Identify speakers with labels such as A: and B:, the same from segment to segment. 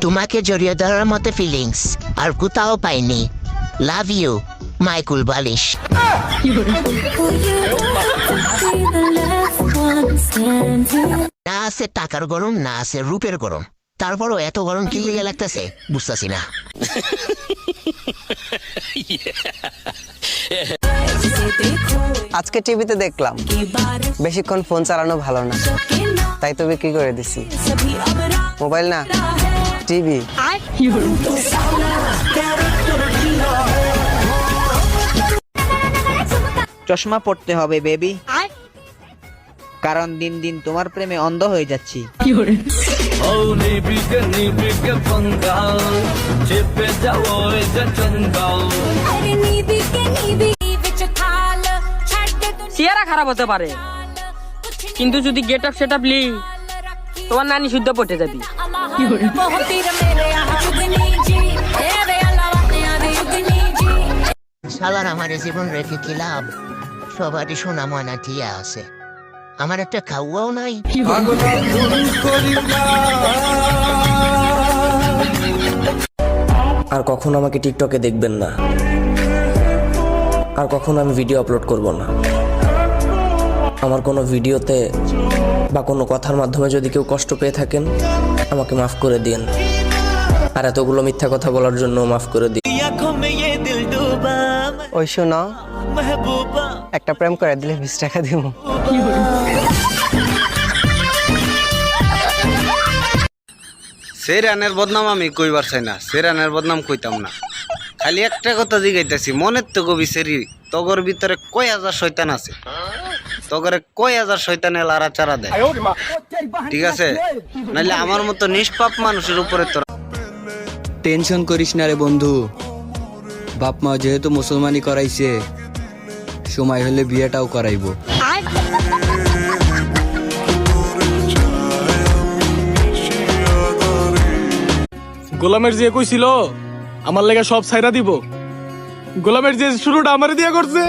A: তোমাকে জড়িয়ে ধরার মতো ফিলিংস আর কোথাও পাইনি। লাভ ইউ মাইকুল বালিশ। না আছে টাকার গরম, না আছে রূপের গরম, তারপরও এত গরম কি লেগে লাগতেছে বুঝতেছি না।
B: আজকে টিভিতে দেখলাম বেশিক্ষণ ফোন চালানো ভালো না, তাই তো বিক্রি করে দিছি। মোবাইল না, টিভি।
C: চশমা পড়তে হবে বেবি, কারণ দিন দিন তোমার প্রেমে অন্ধ হয়ে যাচ্ছি।
D: চেহারা খারাপ হতে পারে, কিন্তু যদি গেট আপ সেট আপ লি, তোমার নানি শুদ্ধ পড়তে যাবি।
A: শালার আমার জীবন রেখে কি লাভ? সবারই সোনা ময়না টিয়া আছে, আমার একটা খাওয়াও নাই।
E: আর কখনো আমাকে টিকটকে দেখবেন না, আর কখনো আমি ভিডিও আপলোড করব না। আমার কোনো ভিডিওতে বা কোনো কথার মাধ্যমে যদি কেউ কষ্ট পেয়ে থাকেন, আমাকে মাফ করে দিন। আর এতগুলো মিথ্যা কথা বলার জন্য মাফ করে দিন।
B: ওই শোনো, একটা প্রেম করে দিলে 20 টাকা দিব।
F: সেরানের বদনাম আমি কইবার চাই না, সেরানের বদনাম কইতাম না। খালি একটা কথা জিগাইতেছি, মনের তো গবি সেরি, তগর ভিতরে কয় হাজার শয়তান আছে, তগরে কয় হাজার শয়তানে লারা চারা দেয়, ঠিক আছে? নাইলে আমার মতো নিষ্পাপ মানুষের উপরে তো।
G: টেনশন করিস না রে বন্ধু, বাপ মা যেহেতু মুসলমানি করাইছে, সময় হলে বিয়েটাও করাইবো।
H: গোলামের যে কইছিল আমার লেগে সব ছাইরা দিব, গোলামের যে শুরুটা আমারে দিয়া করছে।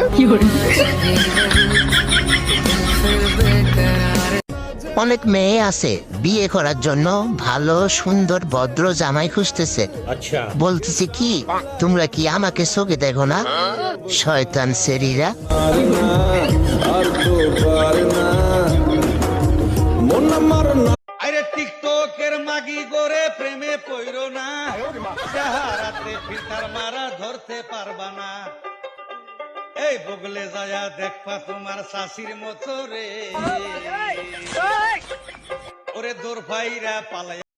A: অনেক মেয়ে আছে বিয়ে করার জন্য ভালো সুন্দর ভদ্র জামাই খুঁজতেছে। বলতেছি কি, তোমরা কি আমাকে চোখে দেখো না শয়তান সেরিরা?
F: আরে টিকটকের মাগি গোরে প্রেমে পইরো না, চেহারাতে ফিল্টার মারা ধরতে পারবা না। এই বগলে যায়া দেখবা তোমার শাশির মতো রে, ওরে দোর ভাইরা পালাই।